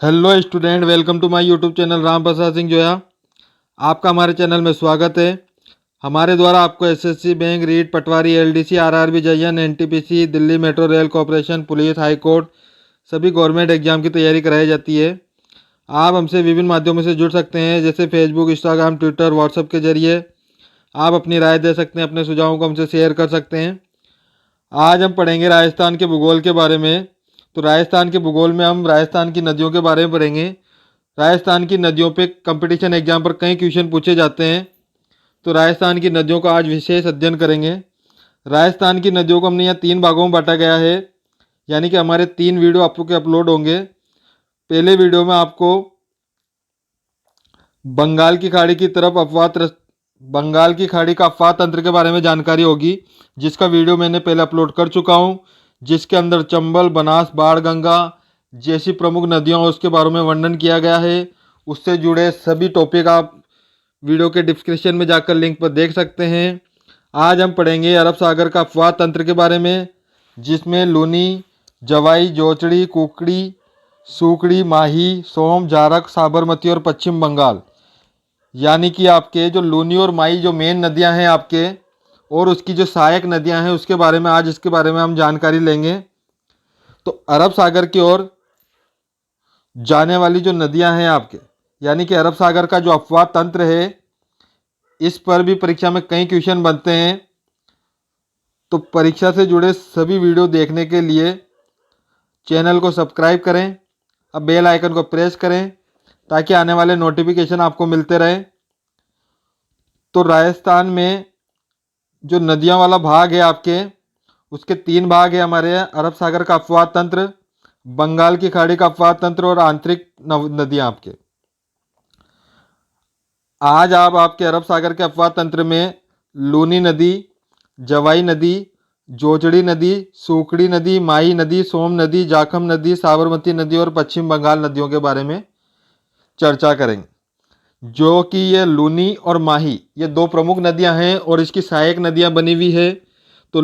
Hello student, welcome to my YouTube channel Ram Prasad Singh Joya. आपका हमारे channel में स्वागत है। हमारे द्वारा आपको SSC, bank, REET, patwari, LDC, RRB, जयन, NTPC, Delhi metro rail corporation, police, high court सभी गवर्नमेंट एग्जाम की तैयारी कराई जाती है। आप हमसे विभिन्न माध्यमों से जुड़ सकते हैं, जैसे फेसबुक, इंस्टाग्राम, ट्विटर, व्हाट्सएप के जरिए आप अपनी राय दे सकते हैं, अपने सुझावों को हमसे शेयर कर सकते हैं। आज हम पढ़ेंगे राजस्थान के भूगोल के बारे में। तो राजस्थान के भूगोल में हम राजस्थान की नदियों के बारे में पढ़ेंगे। राजस्थान की नदियों पे कंपटीशन एग्जाम पर कई क्वेश्चन पूछे जाते हैं, तो राजस्थान की नदियों का आज विशेष अध्ययन करेंगे। राजस्थान की नदियों को हमने यहाँ 3 भागों में बांटा गया है, यानी कि हमारे 3 वीडियो आपको अपलोड होंगे। पहले वीडियो में आपको बंगाल की खाड़ी की तरफ बंगाल की खाड़ी का अफवाह तंत्र के बारे में जानकारी होगी, जिसका वीडियो मैंने पहले अपलोड कर चुका हूँ, जिसके अंदर चंबल, बनास, बाणगंगा जैसी प्रमुख नदियों और उसके बारे में वर्णन किया गया है। उससे जुड़े सभी टॉपिक आप वीडियो के डिस्क्रिप्शन में जाकर लिंक पर देख सकते हैं। आज हम पढ़ेंगे अरब सागर का अफवाह तंत्र के बारे में, जिसमें लूनी, जवाई, जोचड़ी, कुकड़ी, सूकड़ी, माही, सोम, जारक, साबरमती और पश्चिम बंगाल, यानी कि आपके जो लूनी और माही जो मेन नदियां हैं आपके, और उसकी जो सहायक नदियां हैं उसके बारे में आज इसके बारे में हम जानकारी लेंगे। तो अरब सागर की ओर जाने वाली जो नदियां हैं आपके, यानी कि अरब सागर का जो अफवाह तंत्र है, इस पर भी परीक्षा में कई क्वेश्चन बनते हैं। तो परीक्षा से जुड़े सभी वीडियो देखने के लिए चैनल को सब्सक्राइब करें, अब बेल आइकन को प्रेस करें ताकि आने वाले नोटिफिकेशन आपको मिलते रहे। तो राजस्थान में जो नदियां वाला भाग है आपके, उसके 3 भाग है हमारे यहाँ। अरब सागर का अफवाह तंत्र, बंगाल की खाड़ी का अफवाह तंत्र और आंतरिक नदियां आपके। आज आप आपके अरब सागर के अफवाह तंत्र में लूनी नदी, जवाई नदी, जोजड़ी नदी, सूकड़ी नदी, माही नदी, सोम नदी, जाखम नदी, साबरमती नदी और पश्चिम बंगाल नदियों के बारे में चर्चा करेंगे। जो कि ये लूनी और माही ये 2 प्रमुख नदियां हैं और इसकी सहायक नदियां बनी हुई है। तो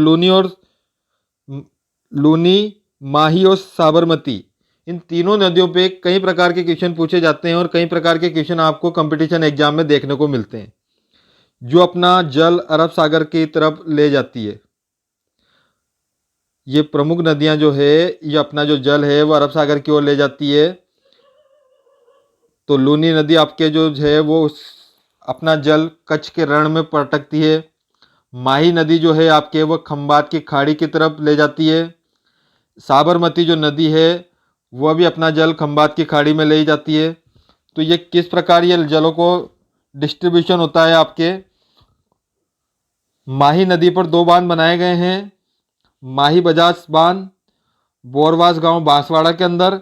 लूनी, माही और साबरमती, इन तीनों नदियों पे कई प्रकार के क्वेश्चन पूछे जाते हैं और कई प्रकार के क्वेश्चन आपको कंपटीशन एग्जाम में देखने को मिलते हैं, जो अपना जल अरब सागर की तरफ ले जाती है। ये प्रमुख नदियां जो है, ये अपना जो जल है वो अरब सागर की ओर ले जाती है। तो लूनी नदी आपके जो है वो अपना जल कच्छ के रण में पटकती है। माही नदी जो है आपके वो खंबात की खाड़ी की तरफ ले जाती है। साबरमती जो नदी है वह भी अपना जल खंबात की खाड़ी में ले जाती है। तो ये किस प्रकार ये जलों को डिस्ट्रीब्यूशन होता है आपके, माही नदी पर 2 बांध बनाए गए हैं, माही बजाज बांध बोरवास गांव बांसवाड़ा के अंदर,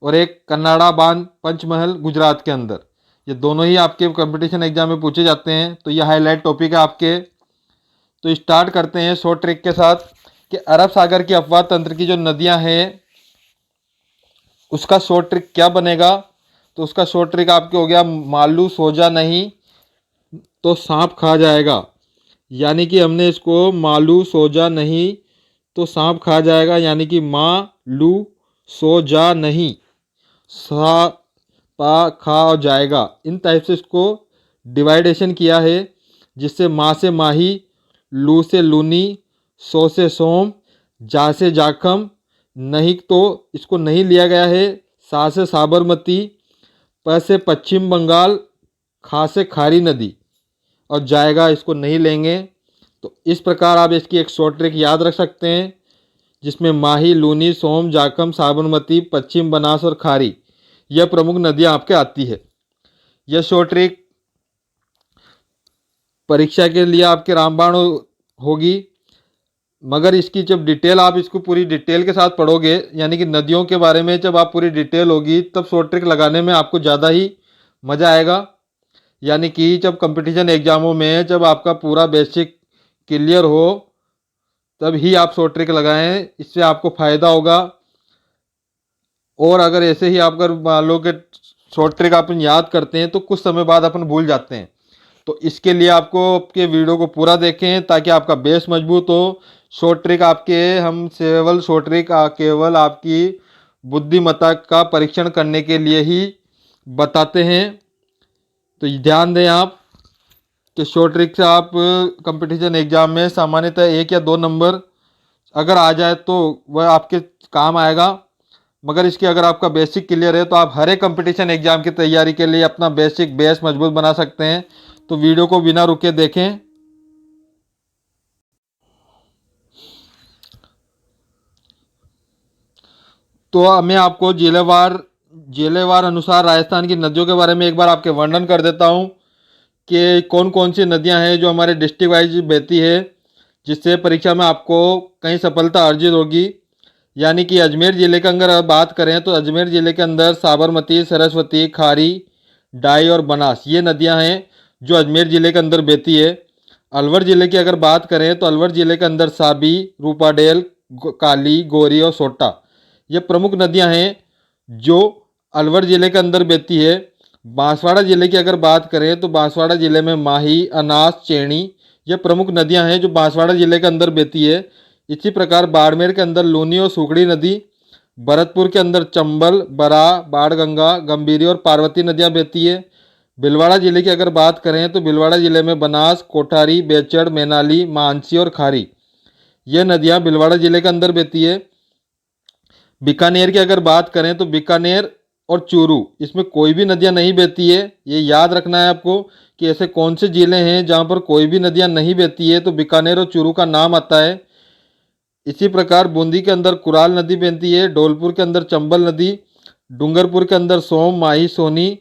और एक कन्नाडा बांध पंचमहल गुजरात के अंदर। ये दोनों ही आपके कंपटीशन एग्जाम में पूछे जाते हैं, तो ये हाईलाइट टॉपिक है आपके। तो स्टार्ट करते हैं शॉर्ट ट्रिक के साथ कि अरब सागर की अफवाह तंत्र की जो नदियां हैं उसका शॉर्ट ट्रिक क्या बनेगा। तो उसका शॉर्ट ट्रिक आपके हो गया, मालू सोजा नहीं तो सांप खा जाएगा, यानी कि हमने इसको मालू सोजा नहीं तो सांप खा जाएगा, यानी कि मालू सोजा नहीं सा पा खा जाएगा, इन टाइप से इसको डिवाइडेशन किया है, जिससे माँ से माही, लू से लूनी, सो से सोम, जा से जाखम, नहीं तो इसको नहीं लिया गया है, सा से साबरमती, प से पश्चिम बंगाल, खा से खारी नदी, और जाएगा इसको नहीं लेंगे। तो इस प्रकार आप इसकी एक शॉर्ट ट्रिक याद रख सकते हैं, जिसमें माही, लूनी, सोम, जाखम, साबरमती, पश्चिम बनास और खारी यह प्रमुख नदियां आपके आती है। यह शॉर्ट ट्रिक परीक्षा के लिए आपके रामबाण होगी, मगर इसकी जब डिटेल आप इसको पूरी डिटेल के साथ पढ़ोगे, यानी कि नदियों के बारे में जब आप पूरी डिटेल होगी, तब शॉर्ट ट्रिक लगाने में आपको ज़्यादा ही मज़ा आएगा। यानी कि जब कंपटीशन एग्जामों में जब आपका पूरा बेसिक क्लियर हो, तब ही आप शॉर्ट ट्रिक लगाएं, इससे आपको फ़ायदा होगा। और अगर ऐसे ही आप अगर मान लो कि शॉर्ट ट्रिक अपन याद करते हैं तो कुछ समय बाद अपन भूल जाते हैं। तो इसके लिए आपको आपके वीडियो को पूरा देखें ताकि आपका बेस मजबूत हो। शॉर्ट ट्रिक आपके हम केवल शॉर्ट ट्रिक केवल आपकी बुद्धिमत्ता का परीक्षण करने के लिए ही बताते हैं। तो ये ध्यान दें आप कि शॉर्ट ट्रिक से आप कंपटीशन एग्जाम में सामान्यतः 1 या 2 नंबर अगर आ जाए तो वह आपके काम आएगा। मगर इसके अगर आपका बेसिक क्लियर है तो आप हर एक कंपटीशन एग्जाम की तैयारी के लिए अपना बेसिक बेस मजबूत बना सकते हैं। तो वीडियो को बिना रुके देखें। तो मैं आपको जिलेवार अनुसार राजस्थान की नदियों के बारे में एक बार आपके वर्णन कर देता हूँ कि कौन कौन सी नदियाँ हैं जो हमारे डिस्ट्रिक्ट वाइज बहती है, जिससे परीक्षा में आपको कहीं सफलता अर्जित होगी। यानी कि अजमेर ज़िले के अंदर बात करें तो अजमेर ज़िले के अंदर साबरमती, सरस्वती, खारी, डाई और बनास ये नदियां हैं जो अजमेर ज़िले के अंदर बहती है। अलवर ज़िले की अगर बात करें तो अलवर ज़िले के अंदर साबी, रूपाडेल, काली, गोरी और सोटा ये प्रमुख नदियां हैं जो अलवर ज़िले के अंदर बहती है। बांसवाड़ा ज़िले की अगर बात करें तो बांसवाड़ा ज़िले में माही, अनास, चेणी ये प्रमुख नदियां हैं जो बांसवाड़ा ज़िले के अंदर बहती है। इसी प्रकार बाड़मेर के अंदर लूनी और सुखड़ी नदी, भरतपुर के अंदर चंबल, बरा, बाणगंगा, गंभीरी और पार्वती नदियां बहती है। भीलवाड़ा जिले की अगर बात करें तो भीलवाड़ा जिले में बनास, कोठारी, बेचड़, मैनाली, मानसी और खारी ये नदियां भीलवाड़ा जिले के अंदर बहती है। बीकानेर की अगर बात करें तो बीकानेर और चूरू इसमें कोई भी नदियां नहीं बहती है। ये याद रखना है आपको कि ऐसे कौन से जिले हैं जहां पर कोई भी नदियां नहीं बहती है, तो बीकानेर और चूरू का नाम आता है। इसी प्रकार बूंदी के अंदर कुराल नदी बहती है, धौलपुर के अंदर चंबल नदी, डूंगरपुर के अंदर सोम, माही, सोनी,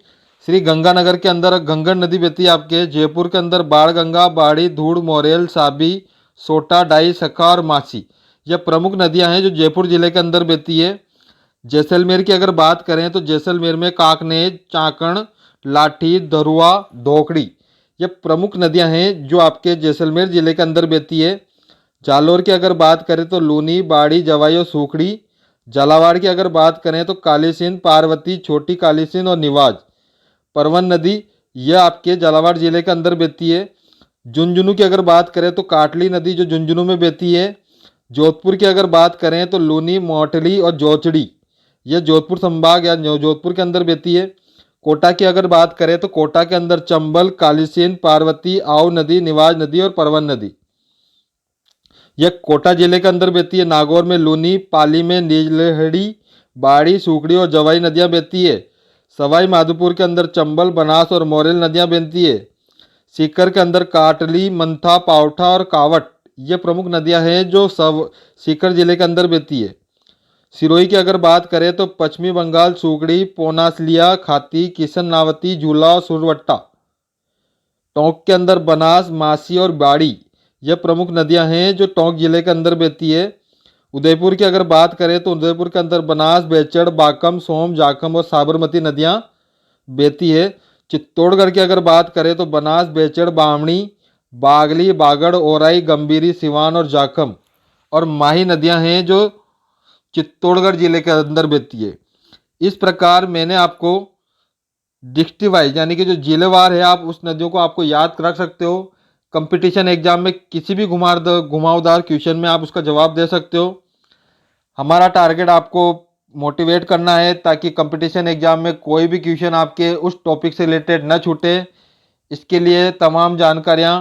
श्री गंगानगर के अंदर गंगन नदी बहती है आपके, जयपुर के अंदर बाणगंगा, बाड़ी, धूड़, मोरेल, साबी, सोटा, डाई, सखा और मासी यह प्रमुख नदियां हैं जो जयपुर जिले के अंदर बहती है। जैसलमेर की अगर बात करें तो जैसलमेर में काकनेज, चाकण, लाठी, दरुआ, धोकड़ी ये प्रमुख नदियां हैं जो आपके जैसलमेर जिले के अंदर बहती है। जालौर की अगर बात करें तो लूनी, बाड़ी, जवाई और सूखड़ी। झालावाड़ की अगर बात करें तो काली सिंध, पार्वती, छोटी काली सिंध और निवाज। परवन नदी यह आपके झालावाड़ जिले के अंदर बहती है। झुंझुनू की अगर बात करें तो काटली नदी जो झुंझुनू में बहती है। जोधपुर की अगर बात करें तो लूनी, मोटली और जोचड़ी यह जोधपुर संभाग या जोधपुर के अंदर बहती है। कोटा की अगर बात करें तो कोटा के अंदर चंबल, काली सिंध, पार्वती, आओ नदी, निवाज नदी और परवन नदी यह कोटा जिले के अंदर बहती है। नागौर में लूनी, पाली में नीलहड़ी, बाड़ी, सूखड़ी और जवाई नदियां बहती है। सवाई माधोपुर के अंदर चंबल, बनास और मोरेल नदियां बहती है। सीकर के अंदर काटली, मंथा, पावठा और कावट ये प्रमुख नदियां हैं जो सब सीकर जिले के अंदर बहती है। सिरोही की अगर बात करें तो पश्चिमी बंगाल सूखड़ी, पोनासलिया, खाती, किशन नावती, झूला और सुरवट्टा। टोंक के अंदर बनास, मासी और बाड़ी यह प्रमुख नदियां हैं जो टोंक जिले के अंदर बहती है। उदयपुर की अगर बात करें तो उदयपुर के अंदर बनास, बेचड़, बाकम, सोम, जाखम और साबरमती नदियां बहती है। चित्तौड़गढ़ की अगर बात करें तो बनास, बेचड़, बामणी, बागली, बागड़, ओराई, गंभीरी, सिवान और जाखम और माही नदियां हैं जो चित्तौड़गढ़ जिले के अंदर बहती है। इस प्रकार मैंने आपको डिस्ट्रिक्ट वाइज यानी कि जो जिलेवार है आप उस नदियों को आपको याद रख सकते हो। कंपटीशन एग्जाम में किसी भी घुमावदार क्वेश्चन में आप उसका जवाब दे सकते हो। हमारा टारगेट आपको मोटिवेट करना है ताकि कंपटीशन एग्जाम में कोई भी क्वेश्चन आपके उस टॉपिक से रिलेटेड न छूटे। इसके लिए तमाम जानकारियाँ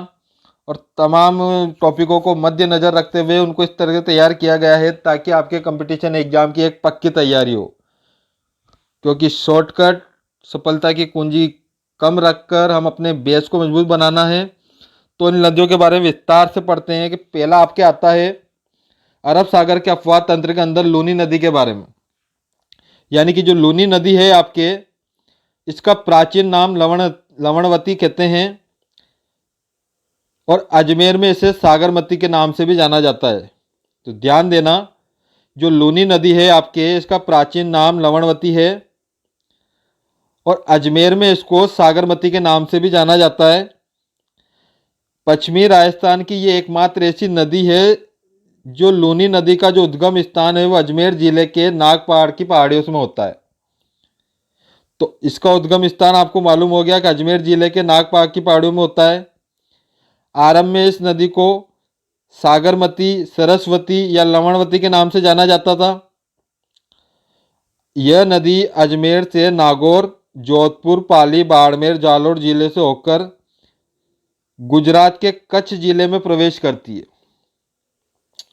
और तमाम टॉपिकों को मद्देनज़र रखते हुए उनको इस तरह से तैयार किया गया है ताकि आपके कंपटीशन एग्जाम की एक पक्की तैयारी हो। क्योंकि शॉर्टकट सफलता की कुंजी कम रखकर हम अपने बेस को मजबूत बनाना है। तो इन नदियों के बारे में विस्तार से पढ़ते हैं कि पहला आपके आता है अरब सागर के अफवाह तंत्र के अंदर लूनी नदी के बारे में। यानी कि जो लूनी नदी है आपके इसका प्राचीन नाम लवणवती कहते हैं और अजमेर में इसे सागरमती के नाम से भी जाना जाता है। तो ध्यान देना जो लूनी नदी है आपके इसका प्राचीन नाम लवणवती है और अजमेर में इसको सागरमती के नाम से भी जाना जाता है। पश्चिमी राजस्थान की ये एकमात्र ऐसी नदी है जो लूनी नदी का जो उद्गम स्थान है वो अजमेर जिले के नाग पहाड़ की पहाड़ियों में होता है। तो इसका उद्गम स्थान आपको मालूम हो गया कि अजमेर जिले के नाग पहाड़ की पहाड़ियों में होता है। आरंभ में इस नदी को सागरमती, सरस्वती या लवणवती के नाम से जाना जाता था। यह नदी अजमेर से नागौर, जोधपुर, पाली, बाड़मेर, जालोर जिले से होकर गुजरात के कच्छ जिले में प्रवेश करती है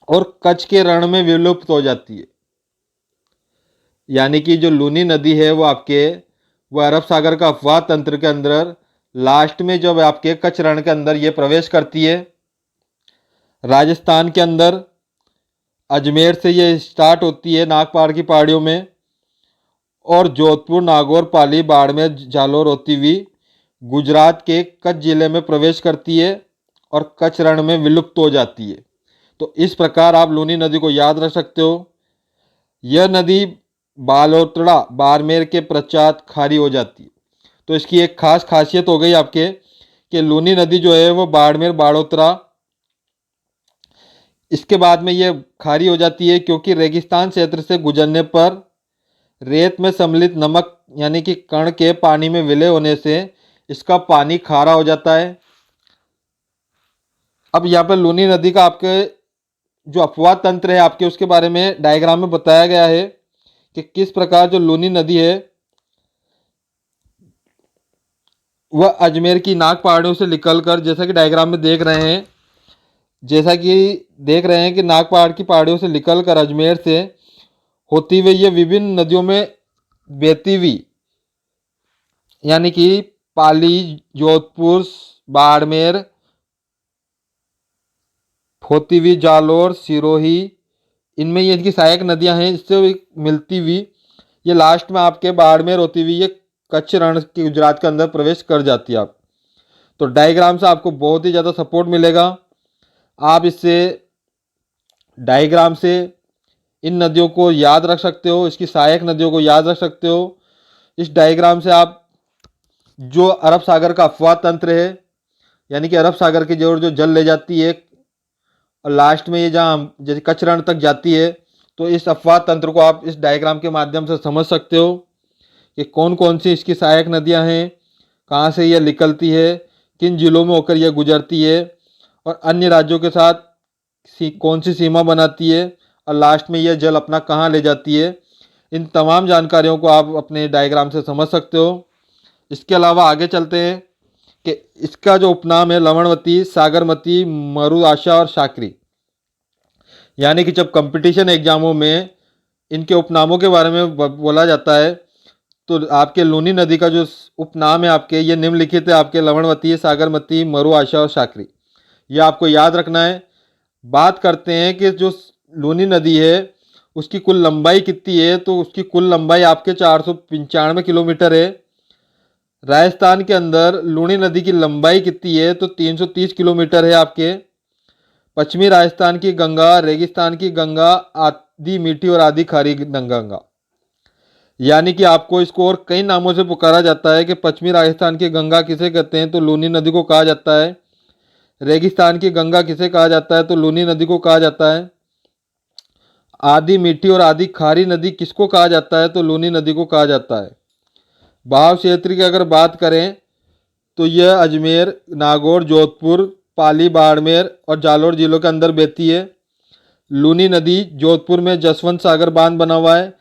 और कच्छ के रण में विलुप्त हो जाती है। यानी कि जो लूनी नदी है वो अरब सागर का अफवाह तंत्र के अंदर लास्ट में जब आपके कच्छ रण के अंदर ये प्रवेश करती है, राजस्थान के अंदर अजमेर से ये स्टार्ट होती है नागपाड़ की पहाड़ियों में, और जोधपुर, नागौर, पाली, बाड़मेर, जालोर होती हुई गुजरात के कच्छ जिले में प्रवेश करती है और कच्छ रण में विलुप्त हो जाती है। तो इस प्रकार आप लूनी नदी को याद रख सकते हो। यह नदी बालोतड़ा, बाड़मेर के पश्चात खारी हो जाती है। तो इसकी एक खास खासियत हो गई आपके कि लूनी नदी जो है वो बाड़मेर, बाड़ोतरा, इसके बाद में ये खारी हो जाती है, क्योंकि रेगिस्तान क्षेत्र से गुजरने पर रेत में सम्मिलित नमक यानी कि कण के पानी में विलय होने से इसका पानी खारा हो जाता है। अब यहाँ पर लूनी नदी का आपके जो अपवाद तंत्र है आपके उसके बारे में डायग्राम में बताया गया है कि किस प्रकार जो लूनी नदी है वह अजमेर की नाग पहाड़ियों से निकलकर, जैसा कि डायग्राम में देख रहे हैं, कि नाग पहाड़ की पहाड़ियों से निकलकर अजमेर से होती हुई ये विभिन्न नदियों में बहती हुई, यानी कि पाली, जोधपुर, बाड़मेर, होती हुई जालोर, सिरोही, इनमें ये इनकी सहायक नदियां हैं, इससे मिलती हुई ये लास्ट में आपके बाड़मेर होती हुई ये कच्छ रण की गुजरात के अंदर प्रवेश कर जाती है। आप तो डायग्राम से आपको बहुत ही ज़्यादा सपोर्ट मिलेगा। आप इससे डायग्राम से इन नदियों को याद रख सकते हो, इसकी सहायक नदियों को याद रख सकते हो। इस डायग्राम से आप जो अरब सागर का अफवाह तंत्र है, यानी कि अरब सागर की जो जल ले जाती है और लास्ट में ये जहाँ जैसे कच्छ रण तक जाती है, तो इस अफवाह तंत्र को आप इस डायग्राम के माध्यम से समझ सकते हो कि कौन कौन सी इसकी सहायक नदियाँ हैं, कहाँ से ये निकलती है, किन जिलों में होकर यह गुजरती है और अन्य राज्यों के साथ कौन सी सीमा बनाती है और लास्ट में यह जल अपना कहाँ ले जाती है। इन तमाम जानकारियों को आप अपने डायग्राम से समझ सकते हो। इसके अलावा आगे चलते हैं कि इसका जो उपनाम है लवणवती, सागरमती, मरुआशा और शाकरी, यानी कि जब कंपटीशन एग्जामों में इनके उपनामों के बारे में बोला जाता है तो आपके लूनी नदी का जो उपनाम है आपके ये निम्नलिखित है आपके लवणवती, सागरमती, मरुआशा और शाकरी। ये आपको याद रखना है। बात करते हैं कि जो लूनी नदी है उसकी कुल लंबाई कितनी है, तो उसकी कुल लंबाई आपके 495 किलोमीटर है। राजस्थान के अंदर लूनी नदी की लंबाई कितनी है, तो 330 किलोमीटर है आपके। पश्चिमी राजस्थान की गंगा, रेगिस्तान की गंगा, आधी मीठी और आधी खारी गंगा, यानी कि आपको इसको और कई नामों से पुकारा जाता है कि पश्चिमी राजस्थान की गंगा किसे कहते हैं, तो लूनी नदी को कहा जाता है। रेगिस्तान की गंगा किसे कहा जाता है, तो लूनी नदी को कहा जाता है। आधी मीठी और आधी खारी नदी किसको कहा जाता है, तो लूनी नदी को कहा जाता है। बहाव क्षेत्र की अगर बात करें तो यह अजमेर, नागौर, जोधपुर, पाली, बाड़मेर और जालोर जिलों के अंदर बहती है। लूनी नदी जोधपुर में जसवंत सागर बांध बना हुआ है।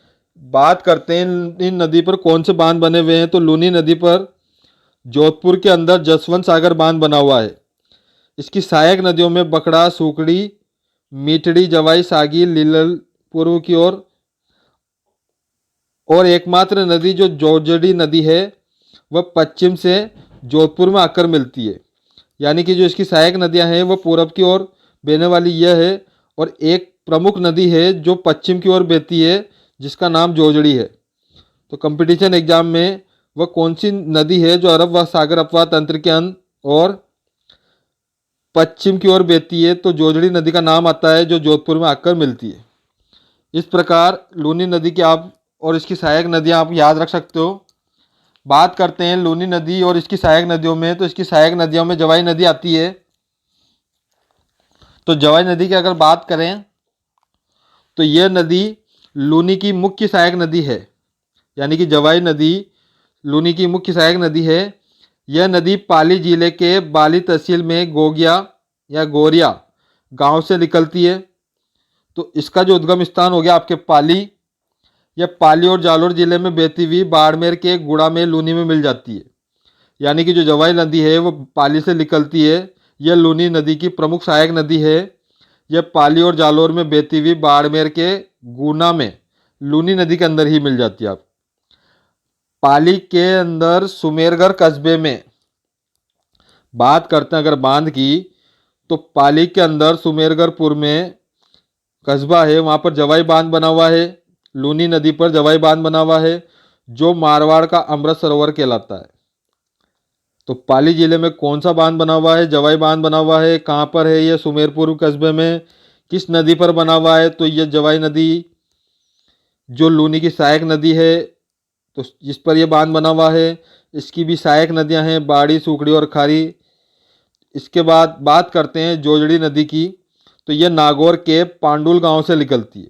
बात करते हैं इन नदी पर कौन से बांध बने हुए हैं, तो लूनी नदी पर जोधपुर के अंदर जसवंत सागर बांध बना हुआ है। इसकी सहायक नदियों में बकड़ा, सूकड़ी, मीठड़ी, जवाई, सागी, लीलल पूर्व की ओर और एकमात्र नदी जो जोजड़ी नदी है वह पश्चिम से जोधपुर में आकर मिलती है। यानी कि जो इसकी सहायक नदियां हैं वह पूरब की ओर बहने वाली यह है और एक प्रमुख नदी है जो पश्चिम की ओर बहती है जिसका नाम जोजड़ी है। तो कंपटीशन एग्जाम में वह कौन सी नदी है जो अरब व सागर अपवाह तंत्र के अंत और पश्चिम की ओर बहती है, तो जोजड़ी नदी का नाम आता है जो जोधपुर में आकर मिलती है। इस प्रकार लूनी नदी की आप और इसकी सहायक नदियां आप याद रख सकते हो। बात करते हैं लूनी नदी और इसकी सहायक नदियों में, तो इसकी सहायक नदियों में जवाई नदी आती है। तो जवाई नदी की अगर बात करें तो यह नदी लूनी की मुख्य सहायक नदी है, यानी कि जवाई नदी लूनी की मुख्य सहायक नदी है। यह नदी पाली जिले के बाली तहसील में गोगिया या गोरिया गांव से निकलती है। तो इसका जो उद्गम स्थान हो गया आपके पाली, यह पाली और जालोर जिले में बहती हुई बाड़मेर के गुड़ा में लूनी में मिल जाती है। यानी कि जो जवाई नदी है वो पाली से निकलती है। यह लूनी नदी की प्रमुख सहायक नदी है। यह पाली और जालोर में बहती हुई बाड़मेर के गुना में लूनी नदी के अंदर ही मिल जाती है। आप पाली के अंदर सुमेरगढ़ कस्बे में बात करते हैं अगर बांध की, तो पाली के अंदर सुमेरगढ़पुर में कस्बा है, वहाँ पर जवाई बांध बना हुआ है। लूनी नदी पर जवाई बांध बना हुआ है जो मारवाड़ का अमृत सरोवर कहलाता है। तो पाली जिले में कौन सा बांध बना हुआ है? जवाई बांध बना हुआ है। कहाँ पर है ये? सुमेरपुर कस्बे में। किस नदी पर बना हुआ है? तो यह जवाई नदी जो लूनी की सहायक नदी है, तो जिस पर यह बांध बना हुआ है, इसकी भी सहायक नदियां हैं बाड़ी, सूखड़ी और खारी। इसके बाद बात करते हैं जोजड़ी नदी की। तो यह नागौर के पांडुल गांव से निकलती है।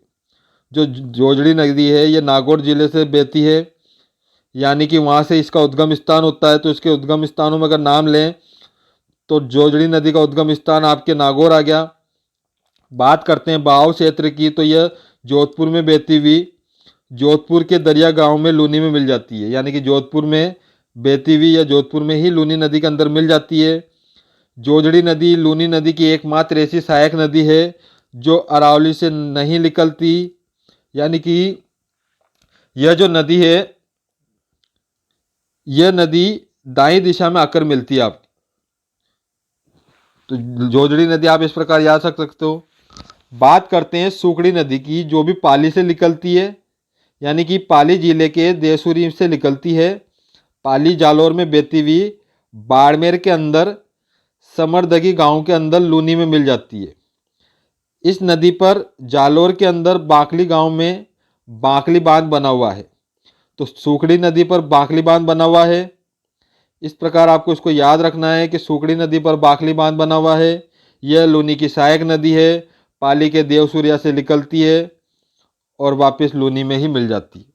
जो जोजड़ी नदी है ये नागौर जिले से बहती है, यानी कि वहाँ से इसका उद्गम स्थान होता है। तो इसके उद्गम स्थानों में अगर नाम लें तो जोजड़ी नदी का उद्गम स्थान आपके नागौर आ गया। बात करते हैं बहाव क्षेत्र की, तो यह जोधपुर में बहती हुई जोधपुर के दरिया गांव में लूनी में मिल जाती है। यानी कि जोधपुर में बहती हुई या जोधपुर में ही लूनी नदी के अंदर मिल जाती है। जोजड़ी नदी लूनी नदी की एकमात्र ऐसी सहायक नदी है जो अरावली से नहीं निकलती। यानी कि यह जो नदी है, यह नदी दाईं दिशा में आकर मिलती है आपको। तो जोजड़ी नदी आप इस प्रकार याद रख सकते हो। बात करते हैं सूखड़ी नदी की, जो भी पाली से निकलती है, यानी कि पाली जिले के देसूरी से निकलती है। पाली जालोर में बहती हुई बाड़मेर के अंदर समरदगी गांव के अंदर लूनी में मिल जाती है। इस नदी पर जालोर के अंदर बाकली गांव में बाकली बांध बना हुआ है। तो सूखड़ी नदी पर बाकली बांध बना हुआ है। इस प्रकार आपको इसको याद रखना है कि सूखड़ी नदी पर बाकली बांध बना हुआ है। यह लूनी की सहायक नदी है, पाली के देवसूरिया से निकलती है और वापस लूनी में ही मिल जाती है।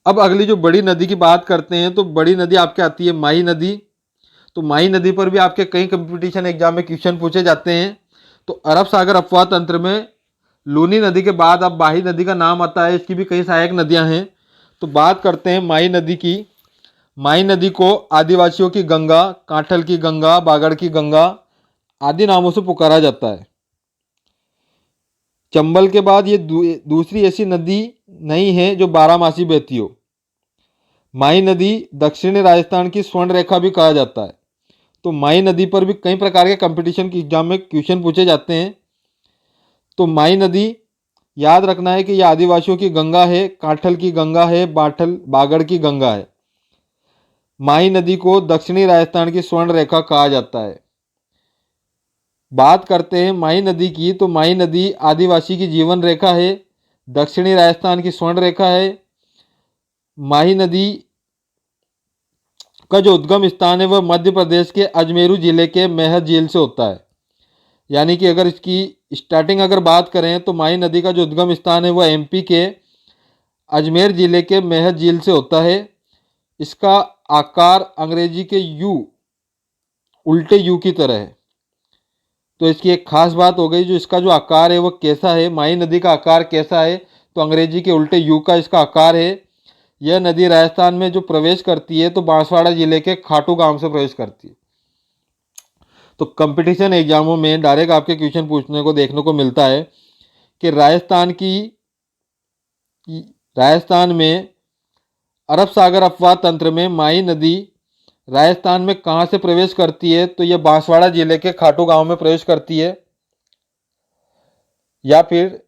अब अगली जो बड़ी नदी की बात करते हैं, तो बड़ी नदी आपके आती है माही नदी। तो माही नदी पर भी आपके कई कंपटीशन एग्जाम में क्वेश्चन पूछे जाते हैं। तो अरब सागर अपवाह तंत्र में लूनी नदी के बाद अब माही नदी का नाम आता है। इसकी भी कई सहायक नदियां हैं। तो बात करते हैं माही नदी की। माही नदी को आदिवासियों की गंगा, कांठल की गंगा, बागड़ की गंगा आदि नामों से पुकारा जाता है। चंबल के बाद ये दूसरी ऐसी नदी नहीं है जो बारहमासी बहती हो। माही नदी दक्षिणी राजस्थान की स्वर्ण रेखा भी कहा जाता है। तो माही नदी पर भी कई प्रकार के कंपटीशन के एग्जाम में क्वेश्चन पूछे जाते हैं। तो माही नदी याद रखना है कि यह आदिवासियों की गंगा है, कांठल की गंगा है, बागड़ की गंगा है। माही नदी को दक्षिणी राजस्थान की स्वर्ण रेखा कहा जाता है। बात करते हैं माही नदी की, तो माही नदी आदिवासी की जीवन रेखा है, दक्षिणी राजस्थान की स्वर्ण रेखा है। माही नदी का जो उद्गम स्थान है वह मध्य प्रदेश के अजमेरू जिले के मेहर झील से होता है। यानी कि अगर इसकी स्टार्टिंग अगर बात करें तो माही नदी का जो उद्गम स्थान है वह एमपी के अजमेर जिले के मेहर झील से होता है। इसका आकार अंग्रेजी के यू, उल्टे यू की तरह है। तो इसकी एक खास बात हो गई, जो इसका जो आकार है वह कैसा है, माही नदी का आकार कैसा है, तो अंग्रेजी के उल्टे यू का इसका आकार है। यह नदी राजस्थान में जो प्रवेश करती है तो बांसवाड़ा जिले के खाटू गांव से प्रवेश करती है। तो कंपटीशन एग्जामों में डायरेक्ट आपके क्वेश्चन पूछने को देखने को मिलता है कि राजस्थान में अरब सागर अपवाह तंत्र में माही नदी राजस्थान में कहां से प्रवेश करती है, तो यह बांसवाड़ा जिले के खाटू गांव में प्रवेश करती है। या फिर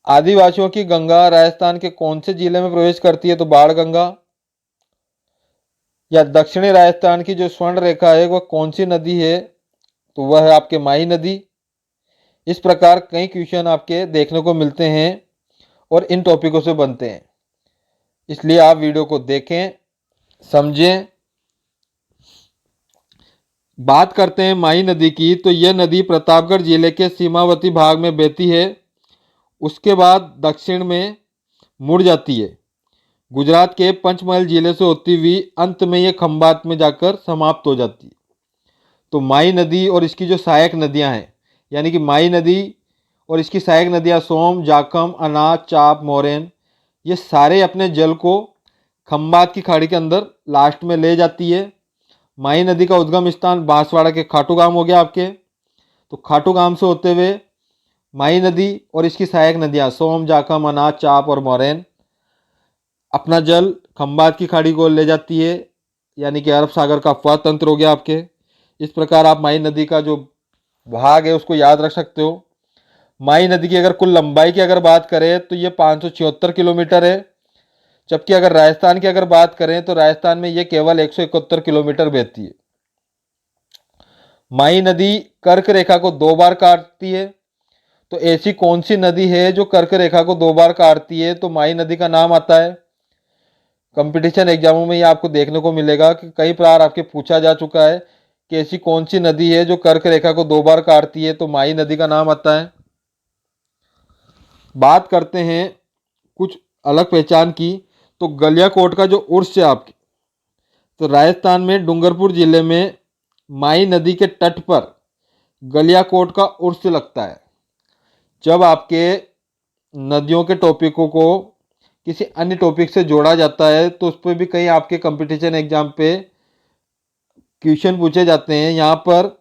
आदिवासियों की गंगा राजस्थान के कौन से जिले में प्रवेश करती है, तो बाढ़ गंगा। या दक्षिणी राजस्थान की जो स्वर्ण रेखा है वह कौन सी नदी है, तो वह है आपके माही नदी। इस प्रकार कई क्वेश्चन आपके देखने को मिलते हैं और इन टॉपिकों से बनते हैं। इसलिए आप वीडियो को देखें, समझें। बात करते हैं माही नदी की, तो यह नदी प्रतापगढ़ जिले के सीमावर्ती भाग में बहती है। उसके बाद दक्षिण में मुड़ जाती है, गुजरात के पंचमहल जिले से होती हुई अंत में यह खंभात में जाकर समाप्त हो जाती है। तो माही नदी और इसकी जो सहायक नदियां हैं, यानी कि माही नदी और इसकी सहायक नदियाँ सोम, जाखम, अनाज, चाप, मोरेन, ये सारे अपने जल को खंबात की खाड़ी के अंदर लास्ट में ले जाती है। माही नदी का उद्गम स्थान बांसवाड़ा के खाटू गांव हो गया आपके। तो खाटू गांव से होते हुए माही नदी और इसकी सहायक नदियाँ सोम, जाखम, अनाज, चाप और मोरेन अपना जल खंबात की खाड़ी को ले जाती है, यानी कि अरब सागर का अफवाह तंत्र हो गया आपके। इस प्रकार आप माही नदी का जो भाग है उसको याद रख सकते हो। माही नदी की अगर कुल लंबाई की अगर बात करें तो ये 576 किलोमीटर है, जबकि अगर राजस्थान की अगर बात करें तो राजस्थान में ये केवल 171 किलोमीटर बहती है। माही नदी कर्क रेखा को 2 बार काटती है। तो ऐसी कौन सी नदी है जो कर्क रेखा को 2 बार काटती है? तो माही नदी का नाम आता है। कंपटीशन एग्जामों में ये आपको देखने को मिलेगा कि कई बार आपके पूछा जा चुका है कि ऐसी कौन सी नदी है जो कर्क रेखा को 2 बार काटती है, तो माही नदी का नाम आता है। बात करते हैं कुछ अलग पहचान की, तो गलियाकोट का जो उर्स है आपके, तो राजस्थान में डूंगरपुर जिले में माही नदी के तट पर गलियाकोट का उर्स लगता है। जब आपके नदियों के टॉपिकों को किसी अन्य टॉपिक से जोड़ा जाता है तो उस पर भी कई आपके कंपटीशन एग्जाम पे क्वेश्चन पूछे जाते हैं। यहाँ पर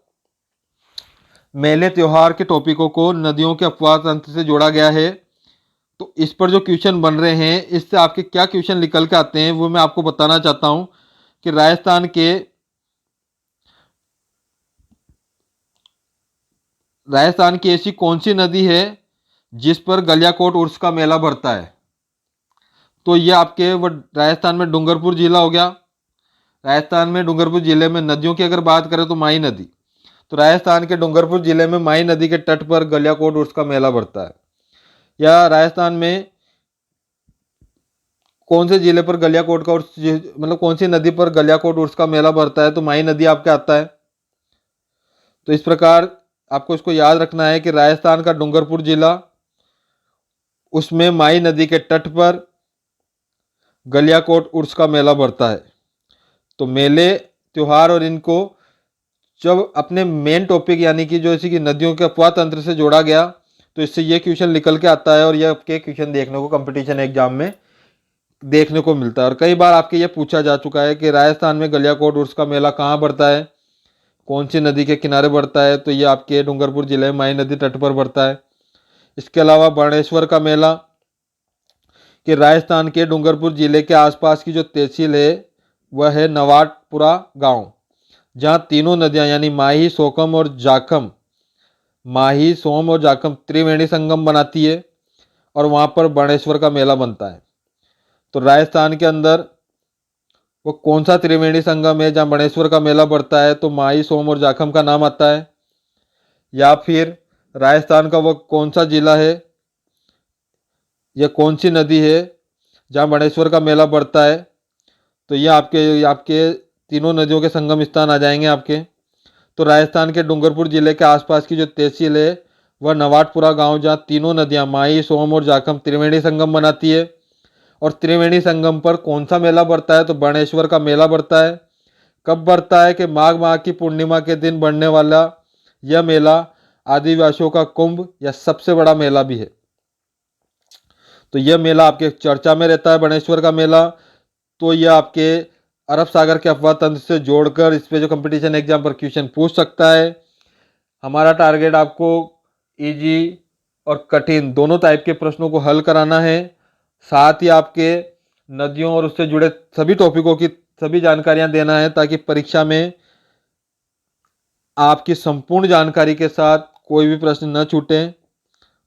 मेले त्योहार के टॉपिकों को नदियों के अपवाह तंत्र से जोड़ा गया है। तो इस पर जो क्वेश्चन बन रहे हैं, इससे आपके क्या क्वेश्चन निकल के आते हैं वो मैं आपको बताना चाहता हूँ कि राजस्थान की ऐसी कौन सी नदी है जिस पर गलियाकोट उर्स का मेला भरता है? तो ये आपके वो राजस्थान में डूंगरपुर जिला हो गया। राजस्थान में डूंगरपुर जिले में नदियों की अगर बात करें तो माही नदी, तो राजस्थान के डूंगरपुर जिले में माही नदी के तट पर गलियाकोट उर्स का मेला भरता है। या राजस्थान में कौन से जिले पर गलियाकोट का उर्स, मतलब कौन सी नदी पर गलियाकोट उर्स का मेला भरता है? तो माही नदी आपके आता है। तो इस प्रकार आपको इसको याद रखना है कि राजस्थान का डूंगरपुर जिला, उसमें माही नदी के तट पर गलियाकोट उर्स का मेला भरता है। तो मेले त्योहार और इनको जब अपने मेन टॉपिक यानी कि जो इसी की नदियों के अपवाह तंत्र से जोड़ा गया तो इससे ये क्वेश्चन निकल के आता है, और ये आपके क्वेश्चन देखने को कंपटीशन एग्जाम में देखने को मिलता है। और कई बार आपके ये पूछा जा चुका है कि राजस्थान में गलियाकोट उर्स का मेला कहाँ बढ़ता है, कौन सी नदी के किनारे बढ़ता है? तो ये आपके डूंगरपुर जिले में माही नदी तट पर बढ़ता है। इसके अलावा बाणेश्वर का मेला, कि राजस्थान के डूंगरपुर जिले के आसपास की जो तहसील है वह है नवाटपुरा गांव, जहां तीनों नदियां यानी माही, सोकम और जाखम, माही, सोम और जाखम त्रिवेणी संगम बनाती है, और वहां पर बाणेश्वर का मेला बनता है। तो राजस्थान के अंदर वो कौन सा त्रिवेणी संगम है जहां बाणेश्वर का मेला बढ़ता है? तो माही, सोम और जाखम का नाम आता है। या फिर राजस्थान का वो कौन सा जिला है या कौन सी नदी है जहां बाणेश्वर का मेला बढ़ता है? तो ये आपके आपके तीनों नदियों के संगम स्थान आ जाएंगे आपके। तो राजस्थान के डूंगरपुर जिले के आसपास की जो तहसील है वह नवाटपुरा गांव, जहां तीनों नदियां माही, सोम और जाखम त्रिवेणी संगम बनाती है। और त्रिवेणी संगम पर कौन सा मेला बढ़ता है? तो बाणेश्वर का मेला बढ़ता है। कब बढ़ता है? कि माघ माह की पूर्णिमा के दिन बढ़ने वाला यह मेला आदिवासियों का कुंभ या सबसे बड़ा मेला भी है। तो यह मेला आपके चर्चा में रहता है, बाणेश्वर का मेला। तो यह आपके अरब सागर के अफवाह तंत्र से जोड़कर इस पे जो कंपटीशन एग्जाम पर क्वेश्चन पूछ सकता है। हमारा टारगेट आपको इजी और कठिन दोनों टाइप के प्रश्नों को हल कराना है, साथ ही आपके नदियों और उससे जुड़े सभी टॉपिकों की सभी जानकारियां देना है, ताकि परीक्षा में आपकी संपूर्ण जानकारी के साथ कोई भी प्रश्न न छूटे,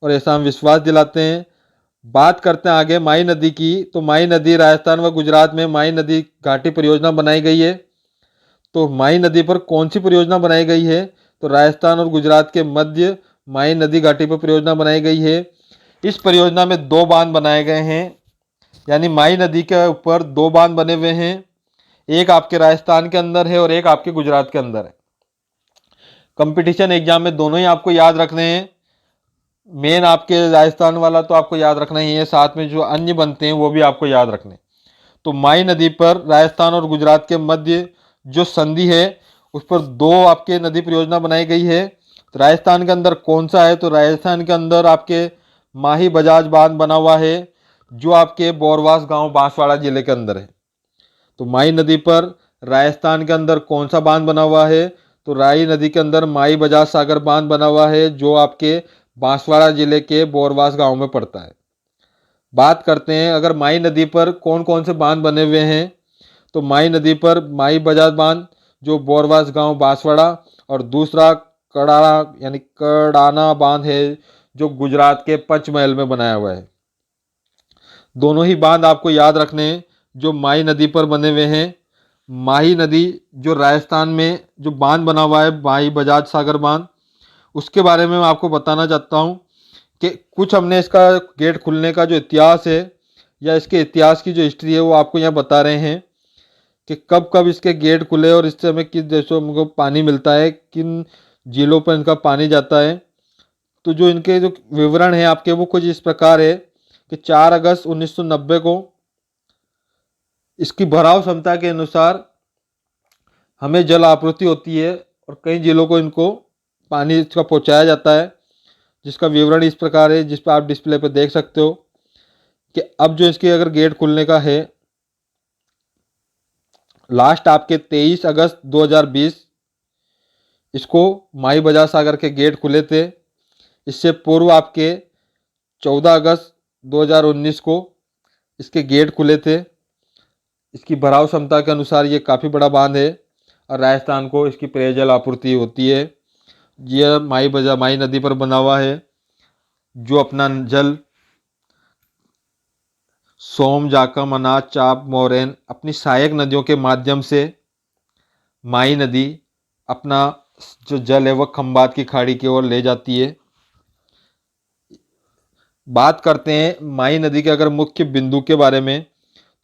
और ऐसा हम विश्वास दिलाते हैं। बात करते हैं आगे माही नदी की। तो माही नदी राजस्थान व गुजरात में माही नदी घाटी परियोजना बनाई गई है। तो माही नदी पर कौन सी परियोजना बनाई गई है? तो राजस्थान और गुजरात के मध्य माही नदी घाटी पर परियोजना बनाई गई है। इस परियोजना में 2 बांध बनाए गए हैं, यानी माही नदी के ऊपर 2 बांध बने हुए हैं। एक आपके राजस्थान के अंदर है और एक आपके गुजरात के अंदर है। कंपटीशन एग्जाम में दोनों ही आपको याद रखने हैं। मेन आपके राजस्थान वाला तो आपको याद रखना ही है, साथ में जो अन्य बनते हैं वो भी आपको याद रखने। तो माही नदी पर राजस्थान और गुजरात के मध्य जो संधि है उस पर 2 आपके नदी परियोजना बनाई गई है। तो राजस्थान के अंदर कौन सा है? तो राजस्थान के अंदर आपके माही बजाज बांध बना हुआ है, जो आपके बोरवास गांव बांसवाड़ा जिले के अंदर है। तो माही नदी पर राजस्थान के अंदर कौन सा बांध बना हुआ है? तो राई नदी के अंदर माही बजाज सागर बांध बना हुआ है, जो आपके बांसवाड़ा जिले के बोरवास गांव में पड़ता है। बात करते हैं अगर माही नदी पर कौन कौन से बांध बने हुए हैं, तो माही नदी पर माही बजाज बांध जो बोरवास गांव बांसवाड़ा, और दूसरा कड़ाना यानी कड़ाना बांध है जो गुजरात के पंचमहल में बनाया हुआ है। दोनों ही बांध आपको याद रखने हैं जो माही नदी पर बने हुए हैं। माही नदी जो राजस्थान में जो बांध बना हुआ है माही बजाज सागर बांध, उसके बारे में मैं आपको बताना चाहता हूँ कि कुछ हमने इसका गेट खुलने का जो इतिहास है या इसके इतिहास की जो हिस्ट्री है वो आपको यहाँ बता रहे हैं कि कब कब इसके गेट खुले और इससे हमें किस देशों को पानी मिलता है, किन झीलों पर इनका पानी जाता है। तो जो इनके जो विवरण है आपके वो कुछ इस प्रकार है कि 4 अगस्त 1990 को इसकी भराव क्षमता के अनुसार हमें जल आपूर्ति होती है और कई जिलों को इनको पानी इसका पहुंचाया जाता है, जिसका विवरण इस प्रकार है जिस पर आप डिस्प्ले पर देख सकते हो कि अब जो इसके अगर गेट खुलने का है, लास्ट आपके 23 अगस्त 2020 इसको माही बजाज सागर के गेट खुले थे। इससे पूर्व आपके 14 अगस्त 2019 को इसके गेट खुले थे। इसकी भराव क्षमता के अनुसार ये काफ़ी बड़ा बांध है और राजस्थान को इसकी पेयजल आपूर्ति होती है। यह माही नदी पर बना हुआ है, जो अपना जल सोम, जाखम, अनाज, चाप, मोरैन अपनी सहायक नदियों के माध्यम से माही नदी अपना जो जल है वह खंबात की खाड़ी की ओर ले जाती है। बात करते हैं माही नदी के अगर मुख्य बिंदु के बारे में,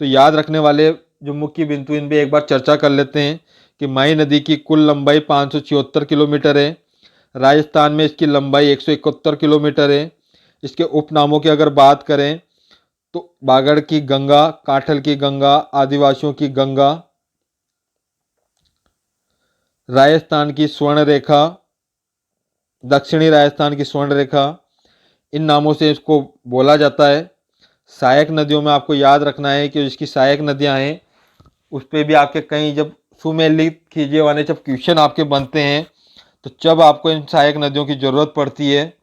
तो याद रखने वाले जो मुख्य बिंदु इन पर एक बार चर्चा कर लेते हैं कि माही नदी की कुल लंबाई 576 किलोमीटर है। राजस्थान में इसकी लंबाई 171 किलोमीटर है। इसके उपनामों की अगर बात करें तो बागड़ की गंगा, काठल की गंगा, आदिवासियों की गंगा, राजस्थान की स्वर्ण रेखा, दक्षिणी राजस्थान की स्वर्ण रेखा, इन नामों से इसको बोला जाता है। सहायक नदियों में आपको याद रखना है कि इसकी सहायक नदियां हैं उस पर भी आपके कई जब सुमेलित कीजिए वाले जब क्वेश्चन आपके बनते हैं तो जब आपको इन सहायक नदियों की ज़रूरत पड़ती है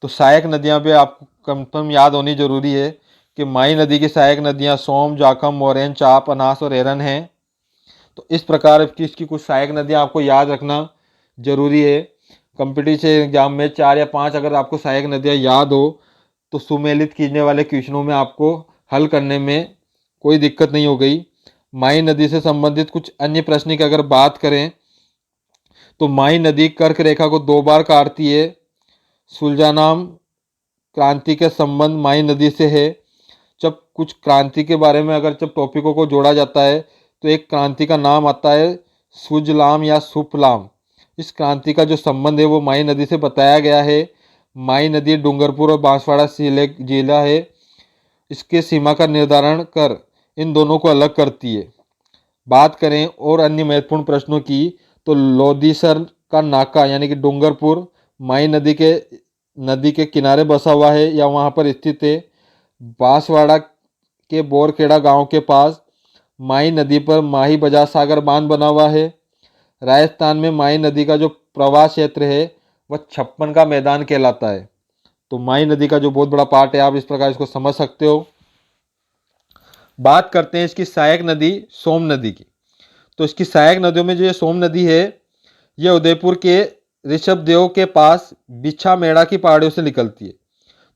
तो सहायक नदियां पे आपको कन्फर्म याद होनी जरूरी है कि माही नदी की सहायक नदियां सोम, जाखम, मोरैन, चाप, अनास और एरन हैं। तो इस प्रकार की इसकी कुछ सहायक नदियां आपको याद रखना जरूरी है। कंपटीशन एग्जाम में 4 या 5 अगर आपको सहायक नदियां याद हो तो सुमेलित खींचने वाले क्वेश्चनों में आपको हल करने में कोई दिक्कत नहीं हो गई। माही नदी से संबंधित कुछ अन्य प्रश्न की अगर बात करें तो माही नदी कर्क रेखा को 2 बार काटती है। सुलजानाम क्रांति के संबंध माही नदी से है। जब कुछ क्रांति के बारे में अगर जब टॉपिकों को जोड़ा जाता है तो एक क्रांति का नाम आता है सुजलाम या सुफलाम। इस क्रांति का जो संबंध है वो माही नदी से बताया गया है। माही नदी डूंगरपुर और बांसवाड़ा जिला है। इसके सीमा का निर्धारण कर इन दोनों को अलग करती है। बात करें और अन्य महत्वपूर्ण प्रश्नों की तो लोधीसर का नाका यानी कि डूंगरपुर माही नदी के किनारे बसा हुआ है या वहाँ पर स्थित है। बांसवाड़ा के बोरखेड़ा गांव के पास माही नदी पर माही बजाज सागर बांध बना हुआ है। राजस्थान में माही नदी का जो प्रवाह क्षेत्र है वह 56 का मैदान कहलाता है। तो माही नदी का जो बहुत बड़ा पार्ट है आप इस प्रकार इसको समझ सकते हो। बात करते हैं इसकी सहायक नदी सोम नदी की। तो इसकी सहायक नदियों में जो ये सोम नदी है यह उदयपुर के ऋषभदेव के पास बिछा मेड़ा की पहाड़ियों से निकलती है।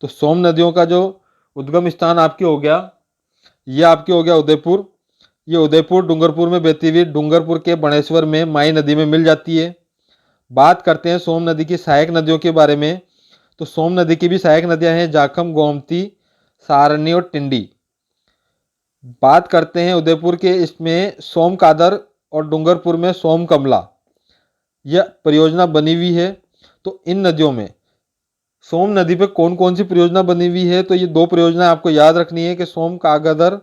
तो सोम नदियों का जो उद्गम स्थान आपके हो गया, ये आपके हो गया उदयपुर। ये उदयपुर डूंगरपुर में बहती हुई डूंगरपुर के बणेश्वर में माही नदी में मिल जाती है। बात करते हैं सोम नदी की सहायक नदियों के बारे में। तो सोम नदी की भी सहायक नदियां हैं जाखम, गोमती, सारणी और टिंडी। बात करते हैं उदयपुर के, इसमें सोम कादर और डूंगरपुर में सोम कमला यह परियोजना बनी हुई है। तो इन नदियों में सोम नदी पे कौन कौन सी परियोजना बनी हुई है, तो ये 2 परियोजना आपको याद रखनी है कि सोम कागदर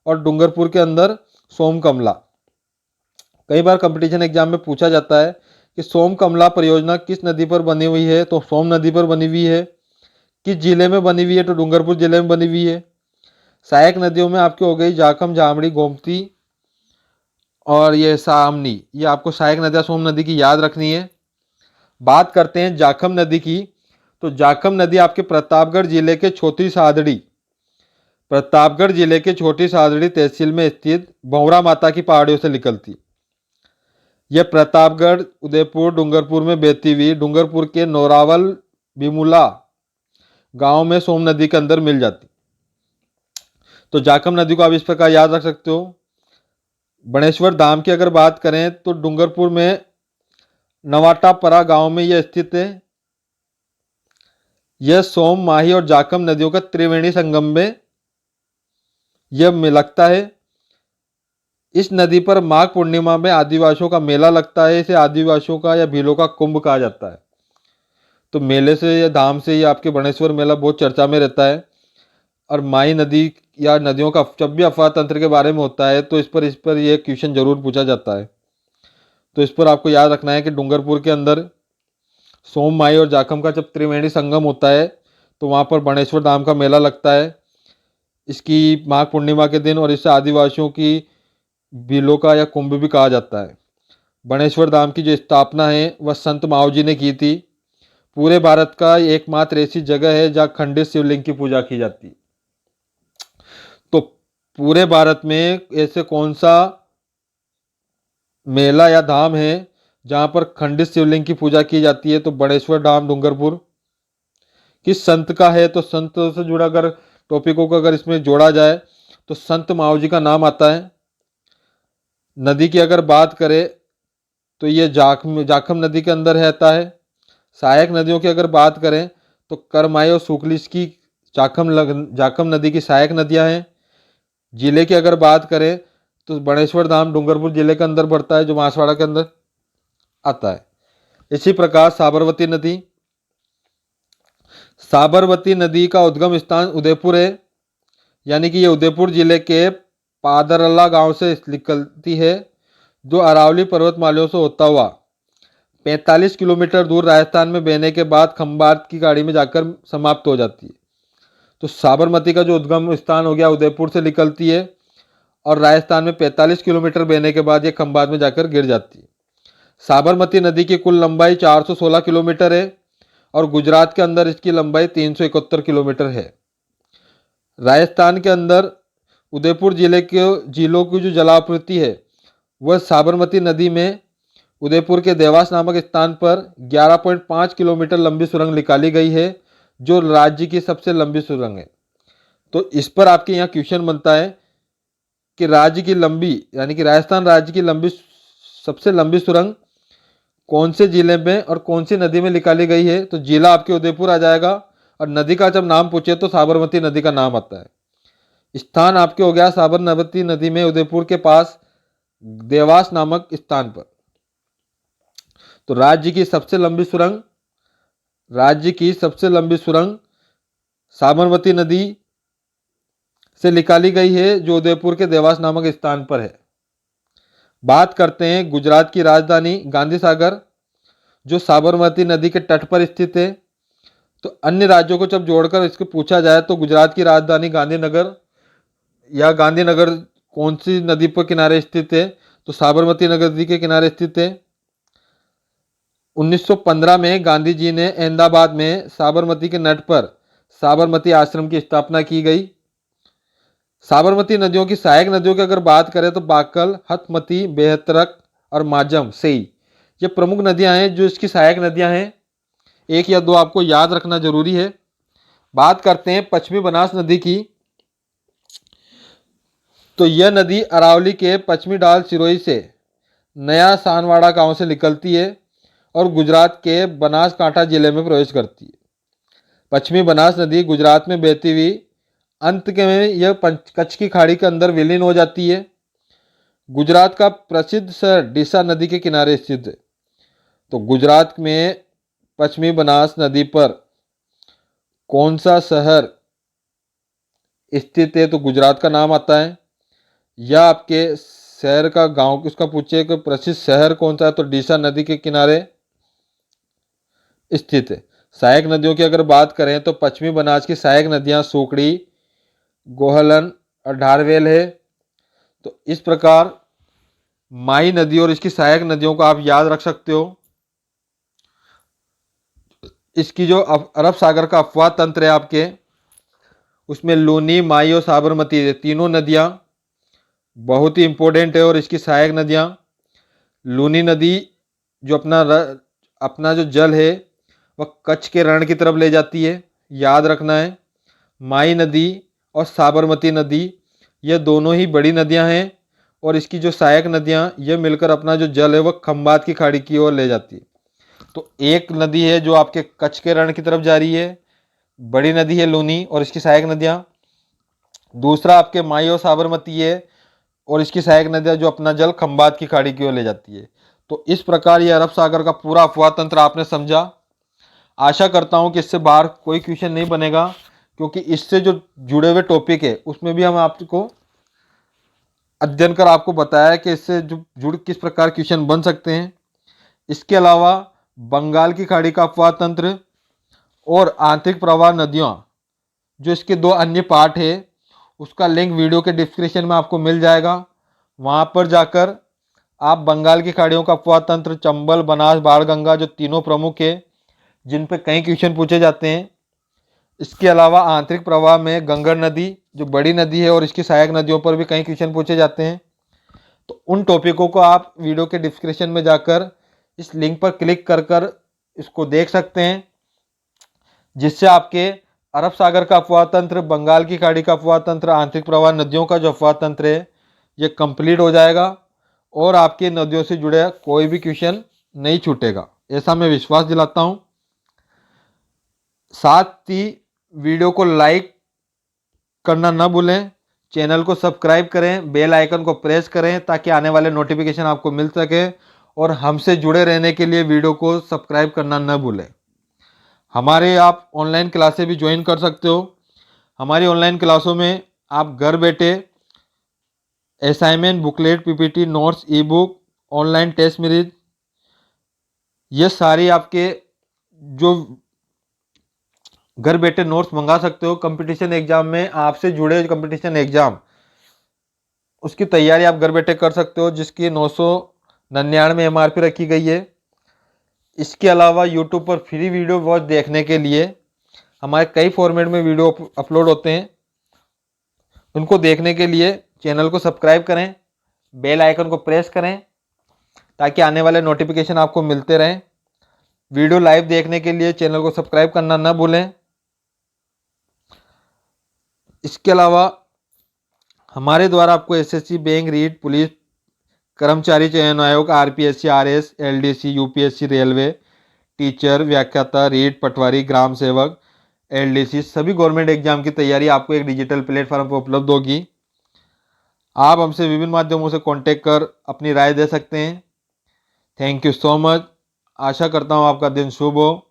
और डूंगरपुर के अंदर सोम कमला। कई बार कंपटीशन एग्जाम में पूछा जाता है कि सोम कमला परियोजना किस नदी पर बनी हुई है, तो सोम नदी पर बनी हुई है। किस जिले में बनी हुई है, तो डूंगरपुर जिले में बनी हुई है। सहायक नदियों में आपकी हो गई जाखम, जामड़ी, गोमती और ये सामनी, ये आपको सहायक नदियाँ सोम नदी की याद रखनी है। बात करते हैं जाखम नदी की, तो जाखम नदी आपके प्रतापगढ़ जिले के छोटी सादड़ी, प्रतापगढ़ जिले के छोटी सादड़ी तहसील में स्थित भंवरा माता की पहाड़ियों से निकलती। यह प्रतापगढ़, उदयपुर, डूंगरपुर में बहती हुई डूंगरपुर के नौरावल बिमुला गांव में सोम नदी के अंदर मिल जाती। तो जाखम नदी को आप इस प्रकार याद रख सकते हो। बणेश्वर धाम की अगर बात करें तो डूंगरपुर में नवाटापरा गांव में यह स्थित है। यह सोम, माही और जाखम नदियों का त्रिवेणी संगम में यह लगता है। इस नदी पर माघ पूर्णिमा में आदिवासियों का मेला लगता है। इसे आदिवासियों का या भीलों का कुंभ कहा जाता है। तो मेले से या धाम से ये आपके बणेश्वर मेला बहुत चर्चा में रहता है। और माही नदी या नदियों का जब भी अफवाह तंत्र के बारे में होता है तो इस पर ये क्वेश्चन जरूर पूछा जाता है। तो इस पर आपको याद रखना है कि डूंगरपुर के अंदर सोम, माही और जाखम का जब त्रिवेणी संगम होता है तो वहाँ पर बणेश्वर धाम का मेला लगता है इसकी माघ पूर्णिमा के दिन, और इसे आदिवासियों की बिलों का या कुंभ भी कहा जाता है। बणेश्वर धाम की जो स्थापना है वह संत माओ जी ने की थी। पूरे भारत का एकमात्र ऐसी जगह है जहाँ खंडित शिवलिंग की पूजा की जाती है। तो पूरे भारत में ऐसे कौन सा मेला या धाम है जहाँ पर खंडित शिवलिंग की पूजा की जाती है, तो बणेश्वर धाम डूंगरपुर। किस संत का है, तो संत से जुड़ा अगर टॉपिकों को अगर इसमें जोड़ा जाए तो संत माओ जी का नाम आता है। नदी की अगर बात करें तो ये जाखम नदी के अंदर रहता है। सहायक नदियों की अगर बात करें तो करमाई और सुकलिश की जाखम नदी की सहायक नदियां हैं। जिले की अगर बात करें तो बणेश्वर धाम डूंगरपुर जिले के अंदर पड़ता है, जो बांसवाड़ा के अंदर आता है। इसी प्रकार साबरमती नदी, साबरमती नदी का उद्गम स्थान उदयपुर है, यानी कि ये उदयपुर जिले के पादरला गांव से निकलती है, जो अरावली पर्वतमालाओं से होता हुआ 45 किलोमीटर दूर राजस्थान में बहने के बाद खंबात की खाड़ी में जाकर समाप्त हो जाती है। तो साबरमती का जो उद्गम स्थान हो गया उदयपुर से निकलती है और राजस्थान में 45 किलोमीटर बहने के बाद ये खंबात में जाकर गिर जाती है। साबरमती नदी की कुल लंबाई 416 किलोमीटर है और गुजरात के अंदर इसकी लंबाई 371 किलोमीटर है। राजस्थान के अंदर उदयपुर जिले के जिलों की जो जलापूर्ति है वह साबरमती नदी में उदयपुर के देवास नामक स्थान पर 11.5 किलोमीटर लंबी सुरंग निकाली गई है, जो राज्य की सबसे लंबी सुरंग है। तो इस पर आपके यहाँ क्वेश्चन बनता है कि राज्य की लंबी, यानी कि राजस्थान राज्य की लंबी सबसे लंबी सुरंग कौन से जिले में और कौन सी नदी में निकाली गई है, तो जिला आपके उदयपुर आ जाएगा और नदी का जब नाम पूछे तो साबरमती नदी का नाम आता है। स्थान आपके हो गया साबरमती नदी में उदयपुर के पास देवास नामक स्थान पर। तो राज्य की सबसे लंबी सुरंग साबरमती नदी से निकाली गई है, जो उदयपुर के देवास नामक स्थान पर है। बात करते हैं गुजरात की राजधानी गांधी सागर, जो साबरमती नदी के तट पर स्थित है। तो अन्य राज्यों को जब जोड़कर इसको पूछा जाए तो गुजरात की राजधानी गांधीनगर या गांधीनगर कौन सी नदी पर किनारे स्थित है, तो साबरमती नदी के किनारे स्थित है। 1915 में गांधी जी ने अहमदाबाद में साबरमती के तट पर साबरमती आश्रम की स्थापना की गई। साबरमती नदियों की सहायक नदियों की अगर बात करें तो बाकल, हथमती, बेहतरक और माजम सेई ये प्रमुख नदियां हैं जो इसकी सहायक नदियां हैं। एक या दो आपको याद रखना जरूरी है। बात करते हैं पश्चिमी बनास नदी की, तो यह नदी अरावली के पश्चिमी डाल सिरोही से नया सानवाड़ा गांव से निकलती है और गुजरात के बनासकांठा जिले में प्रवेश करती है। पश्चिमी बनास नदी गुजरात में बहती हुई अंत के में यह कच्छ की खाड़ी के अंदर विलीन हो जाती है। गुजरात का प्रसिद्ध शहर डीसा नदी के किनारे स्थित है। तो गुजरात में पश्चिमी बनास नदी पर कौन सा शहर स्थित है, तो गुजरात का नाम आता है। यह आपके शहर का गांव किसका पूछिए कि प्रसिद्ध शहर कौन सा है, तो डीसा नदी के किनारे स्थित है। सहायक नदियों की अगर बात करें तो पश्चिमी बनास की सहायक नदियां सूकड़ी, गोहलन और ढारवेल है। तो इस प्रकार माई नदी और इसकी सहायक नदियों को आप याद रख सकते हो। इसकी जो अरब सागर का अफवाह तंत्र है आपके, उसमें लूनी, माई और साबरमती है, तीनों नदियां बहुत ही इंपॉर्टेंट है। और इसकी सहायक नदियां, लूनी नदी जो अपना जो जल है वह कच्छ के रण की तरफ ले जाती है, याद रखना है। माई नदी और साबरमती नदी ये दोनों ही बड़ी नदियां हैं और इसकी जो सहायक नदियां ये मिलकर अपना जो जल है वह खंबात की खाड़ी की ओर ले जाती है। तो एक नदी है जो आपके कच्छ के रण की तरफ जा रही है, बड़ी नदी है लूनी और इसकी सहायक नदियां। दूसरा आपके माई और साबरमती है और इसकी सहायक नदियां जो अपना जल खंबात की खाड़ी की ओर ले जाती है। तो इस प्रकार ये अरब सागर का पूरा अफवाह तंत्र आपने समझा। आशा करता हूं कि इससे बाहर कोई क्वेश्चन नहीं बनेगा, क्योंकि इससे जो जुड़े हुए टॉपिक है उसमें भी हम आपको अध्ययन कर आपको बताया कि इससे जो जुड़ किस प्रकार क्वेश्चन बन सकते हैं। इसके अलावा बंगाल की खाड़ी का अफवाह तंत्र और आंतरिक प्रवाह नदियाँ जो इसके दो अन्य पार्ट है उसका लिंक वीडियो के डिस्क्रिप्शन में आपको मिल जाएगा। वहाँ पर जाकर आप बंगाल की खाड़ियों का अफवाह तंत्र, चंबल, बनास, बाणगंगा जो तीनों प्रमुख है जिन पे कई क्वेश्चन पूछे जाते हैं। इसके अलावा आंतरिक प्रवाह में गंगर नदी जो बड़ी नदी है और इसकी सहायक नदियों पर भी कई क्वेश्चन पूछे जाते हैं। तो उन टॉपिकों को आप वीडियो के डिस्क्रिप्शन में जाकर इस लिंक पर क्लिक कर कर इसको देख सकते हैं, जिससे आपके अरब सागर का अफवाह तंत्र, बंगाल की खाड़ी का अफवाह तंत्र, आंतरिक प्रवाह नदियों का जो अफवाह तंत्र है ये कंप्लीट हो जाएगा और आपके नदियों से जुड़े कोई भी क्वेश्चन नहीं छूटेगा, ऐसा मैं विश्वास दिलाता हूं। साथ ही वीडियो को लाइक करना ना भूलें, चैनल को सब्सक्राइब करें, बेल आइकन को प्रेस करें ताकि आने वाले नोटिफिकेशन आपको मिल सके, और हमसे जुड़े रहने के लिए वीडियो को सब्सक्राइब करना न भूलें। हमारे आप ऑनलाइन क्लासें भी ज्वाइन कर सकते हो। हमारी ऑनलाइन क्लासों में आप घर बैठे assignment, booklet, PPT, notes, e book, online test series, ये सारी आपके जो घर बैठे नोट्स मंगा सकते हो। कंपटीशन एग्जाम में आपसे जुड़े कंपटीशन एग्जाम उसकी तैयारी आप घर बैठे कर सकते हो, जिसकी 999 MRP रखी गई है। इसके अलावा यूट्यूब पर फ्री वीडियो वॉच देखने के लिए हमारे कई फॉर्मेट में वीडियो अपलोड होते हैं। उनको देखने के लिए चैनल को सब्सक्राइब करें, बेल आइकन को प्रेस करें ताकि आने वाले नोटिफिकेशन आपको मिलते रहें। वीडियो लाइव देखने के लिए चैनल को सब्सक्राइब करना न भूलें। इसके अलावा हमारे द्वारा आपको एसएससी, बैंक, रीट, पुलिस, कर्मचारी चयन आयोग, RPSC, RS, LDC, UPSC, railway, teacher, व्याख्याता, रीट, पटवारी, ग्राम सेवक, एलडीसी सभी गवर्नमेंट एग्जाम की तैयारी आपको एक डिजिटल प्लेटफॉर्म पर उपलब्ध होगी। आप हमसे विभिन्न माध्यमों से कांटेक्ट कर अपनी राय दे सकते हैं। Thank you so much. आशा करता हूँ आपका दिन शुभ हो।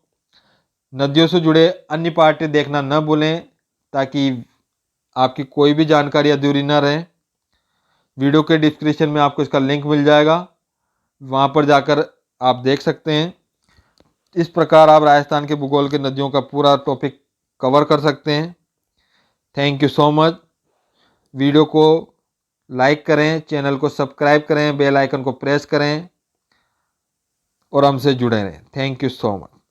नदियों से जुड़े अन्य पार्टी देखना न भूलें ताकि आपकी कोई भी जानकारी अधूरी न रहे। वीडियो के डिस्क्रिप्शन में आपको इसका लिंक मिल जाएगा, वहाँ पर जाकर आप देख सकते हैं। इस प्रकार आप राजस्थान के भूगोल के नदियों का पूरा टॉपिक कवर कर सकते हैं। Thank you so much. Video को लाइक करें, चैनल को सब्सक्राइब करें, बेल आइकन को प्रेस करें और हमसे जुड़े रहें। Thank you so much.